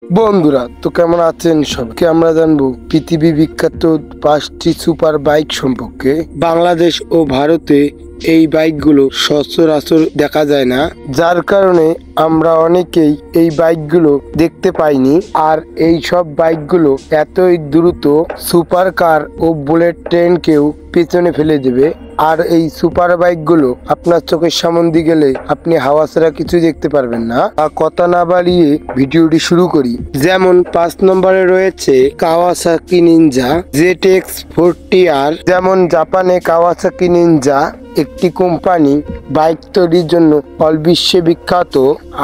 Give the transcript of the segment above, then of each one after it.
বন্ধুরা তো কেমন আছেন সবাইকে আমরা জানবো পৃথিবী বিখ্যাত 5টি সুপার বাইক সম্পর্কে। বাংলাদেশ ও ভারতে এই বাইকগুলো সচরাচর দেখা যায় না, যার কারণে আমরা অনেকেই এই বাইকগুলো দেখতে পাইনি। আর এই সব বাইকগুলো এতই দ্রুত সুপার কার ও বুলেট ট্রেনকেও পেছনে ফেলে দেবে। আর এই সুপার বাইকগুলো আপনার চোখের সামনে গেলে আপনি হাওয়া ছাড়া কিছু দেখতে পারবেন না। আর কথা না বাড়িয়ে ভিডিওটি শুরু করি। যেমন 5 নম্বরে রয়েছে কাওয়াসাকি নিনজা ZX40R। যেমন জাপানে কাওয়াসাকি নিনজা একটি কোম্পানি বাইক তৈরির জন্য অল বিশ্বে বিখ্যাত।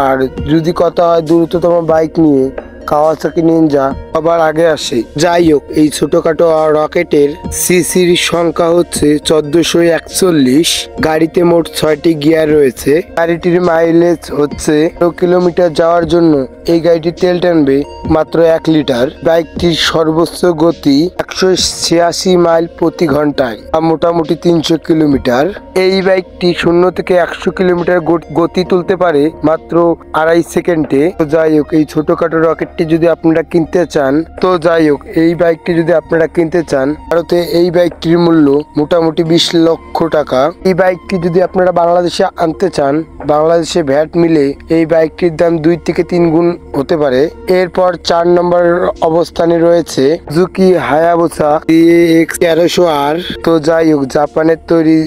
আর যদি কথা হয় দ্রুততম বাইক নিয়ে, কাওয়াসাকি নিনজা সবার আগে আসে। যাই হোক, এই ছোটখাটো রকেটের সিসির সংখ্যা হচ্ছে 1441। গাড়িতে মোট 6টি গিয়ার রয়েছে। গাড়িটির মাইলেজ হচ্ছে 1 কিলোমিটার যাওয়ার জন্য এই গাড়িটি তেল টানবে মাত্র 1 লিটার। বাইকটির সর্বোচ্চ গতি 186 মাইল প্রতি ঘন্টায়, মোটামুটি 300 কিলোমিটার। এই বাইকটি 0 থেকে 100 কিলোমিটার গতি তুলতে পারে মাত্র 2.5 সেকেন্ডে। তো যাই হোক, এই ছোটখাটো রকেটটি যদি আপনারা কিনতে চান, ভারতে এই বাইকটির মূল্য মোটামুটি 20 লক্ষ টাকা। এই বাইকটি যদি আপনারা বাংলাদেশে আনতে চান, বাংলাদেশে ভ্যাট মিলে এই বাইকটির দাম 2 থেকে 3 গুণ হতে পারে। এরপর 4 নম্বর অবস্থানে রয়েছে সুজুকি হায়াবুসা ZX1300R। তো যাই হোক, জাপানের তৈরি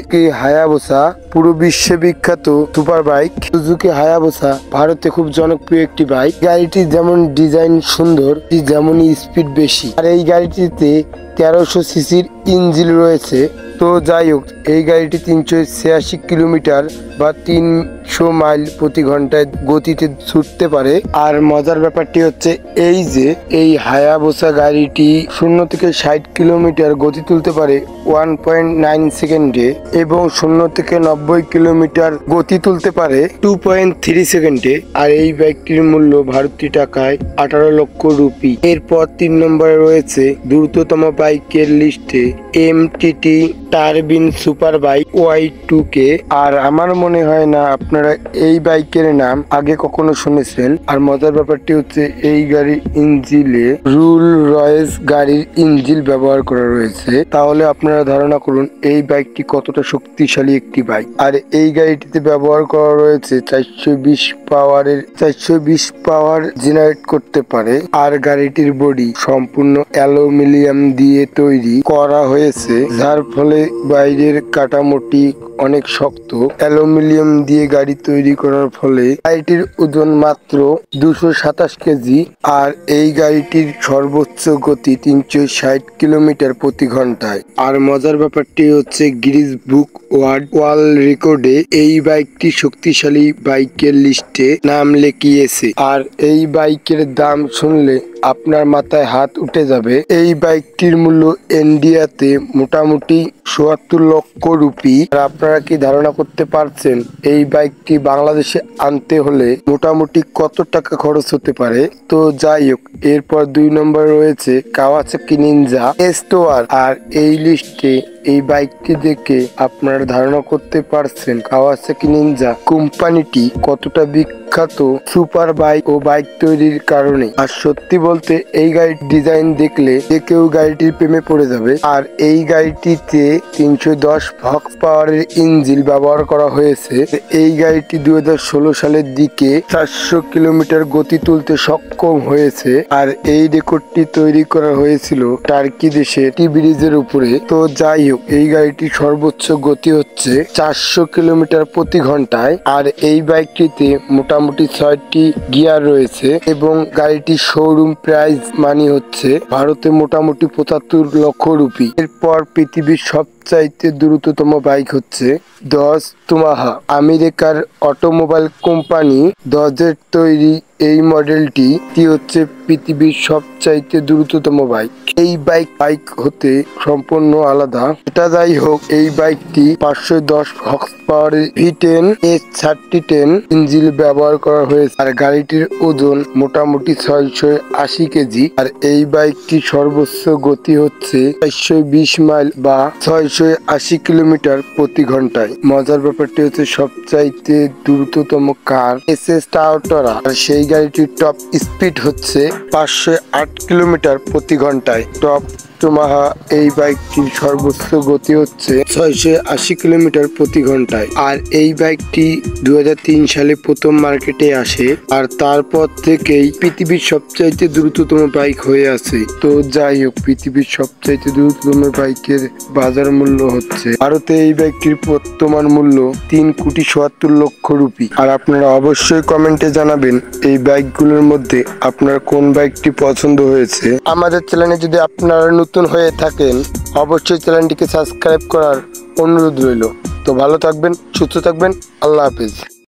হায়াবুসা পুরো বিশ্বে বিখ্যাত সুপার বাইক। সুজুকি হায়াবুসা ভারতে খুব জনপ্রিয় একটি বাইক। গাড়িটি যেমন ডিজাইন সুন্দর, যেমনই স্পিড বেশি। আর এই গাড়িটিতে 1300 সিসির ইঞ্জিন রয়েছে। তো যাই হোক, এই গাড়িটি 386 কিলোমিটার বা 300 মাইল প্রতি ঘন্টায় গতিতে ছুটতে পারে। আর মজার ব্যাপারটি হচ্ছে এই যে এই হায়াবুসা গাড়িটি 0 থেকে 60 কিলোমিটার গতি তুলতে পারে 1.9 সেকেন্ডে এবং 0 থেকে 90 কিলোমিটার গতি তুলতে পারে 2.3 সেকেন্ডে। আর এই বাইকটির মূল্য ভারতীয় টাকায় 18 লক্ষ রুপি। এরপর 3 নম্বরে রয়েছে দ্রুততম বাইকের লিস্টে MTT টারবিন সুপার বাইক Y2K। আর আমার মনে হয় না আপনারা এই বাইকের নাম আগে কখনো শুনেছেন। আর মজার ব্যাপারটি হচ্ছে এই গাড়ির ইঞ্জিনে রোলস রয়েস গাড়ির ইঞ্জিন ব্যবহার করা রয়েছে। তাহলে আপনারা ধারণা করুন এই বাইকটি কতটা শক্তিশালী একটি বাইক। আর এই গাড়িটিতে ব্যবহার করা রয়েছে 420 পাওয়ার জেনারেট করতে পারে। আর গাড়িটির বডি সম্পূর্ণ অ্যালুমিনিয়াম দিয়ে তৈরি করা হয়েছে, যার ফলে বাইরের কাঠামোটি অনেক শক্ত। অ্যালুমিনিয়াম দিয়ে গাড়ি তৈরি করার ফলে গাড়িটির ওজন মাত্র 227 কেজি। আর এই গাড়িটির সর্বোচ্চ গতি 360 কিলোমিটার প্রতি ঘন্টায়। আর মজার ব্যাপারটি হচ্ছে গিনিস বুক ওয়ার্ল্ড রেকর্ডে এই বাইকটি শক্তিশালী বাইকের লিস্টে নাম লিখিয়েছে। আর এই বাইকের দাম শুনলে আপনার মাথায় হাত উঠে যাবে। এই বাইকটির মূল্য ইন্ডিয়াতে মোটামুটি ৭৪ লক্ষ রুপি। আর আপনারা কি ধারণা করতে পারছেন এই বাইকটি বাংলাদেশে আনতে হলে মোটামুটি কত টাকা খরচ হতে পারে? তো যাই হোক, এরপর 2 নম্বর রয়েছে কাওয়াসাকি নিনজা S2R। আর এই লিস্টে এই বাইকটি দেখে আপনারা ধারণা করতে পারছেন কাওয়াসাকি নিনজা কোম্পানিটি কতটা বিখ্যাত সুপার বাইক ও বাইক তৈরির কারণে। আর সত্যি বলতে এই গাড়ির ডিজাইন দেখলে যে কেউ গাড়িটির প্রেমে পড়ে যাবে। আর এই গাড়িটিতে 310 হর্স পাওয়ারের ইঞ্জিন ব্যবহার করা হয়েছে। এই গাড়িটি 2016 সালের দিকে 400 কিলোমিটার গতি তুলতে সক্ষম হয়েছে। আর এই রেকর্ডটি তৈরি করা হয়েছিল টার্কি দেশে ব্রিজের উপরে। তো যাই হোক, এই গাড়িটির সর্বোচ্চ গতি হচ্ছে 400 কিলোমিটার প্রতি ঘন্টায়। আর এই বাইকটিতে মোটামুটি 6টি গিয়ার রয়েছে এবং গাড়িটির শোরুম প্রাইস মানি হচ্ছে ভারতে মোটামুটি 75 লক্ষ রুপি। এরপর পৃথিবীর সবচাইতে দ্রুততম বাইক হচ্ছে ডজ ইয়ামাহা। আমেরিকার অটোমোবাইল কোম্পানি ডজের তৈরি এই মডেলটি হচ্ছে পৃথিবীর সবচাইতে দ্রুততম বাইক। এই বাইক হতে সম্পূর্ণ আলাদা। এটা যাই হোক, এই বাইকটি 510 হর্স পাওয়ারের V10 S3010 ইঞ্জিন ব্যবহার করা হয়েছে। আর গাড়িটির ওজন মোটামুটি 680 কেজি। আর এই বাইকটি সর্বোচ্চ গতি হচ্ছে 420 মাইল বা 680 কিলোমিটার প্রতি ঘন্টায়। মজার ব্যাপারটি হচ্ছে সবচাইতে দ্রুততম কার এসএস টাওয়ারা, আর সেই গাড়িটির টপ স্পিড হচ্ছে 508 কিলোমিটার প্রতি ঘন্টায়। টপ ইয়ামাহা এই বাইকটির সর্বোচ্চ গতি হচ্ছে 680 কিলোমিটার প্রতি ঘন্টায়। আর এই বাইকটি 2003 সালে প্রথম মার্কেটে আসে, আর তারপর থেকেই পৃথিবীর সবচাইতে দ্রুততম বাইক হয়ে আছে। তো যাই হোক, পৃথিবীর সবচাইতে দ্রুততম বাইকের বাজার মূল্য হচ্ছে ভারতে এই বাইকটির বর্তমান মূল্য 3,77,00,000 রুপি। আর আপনারা অবশ্যই কমেন্টে জানাবেন এই বাইকগুলোর মধ্যে আপনার কোন বাইকটি পছন্দ হয়েছে। আমাদের চ্যানেলে যদি আপনারা নতুন হয়ে থাকেন, অবশ্যই চ্যানেলটিকে সাবস্ক্রাইব করার অনুরোধ রইল। তো ভালো থাকবেন, সুস্থ থাকবেন, আল্লাহ হাফেজ।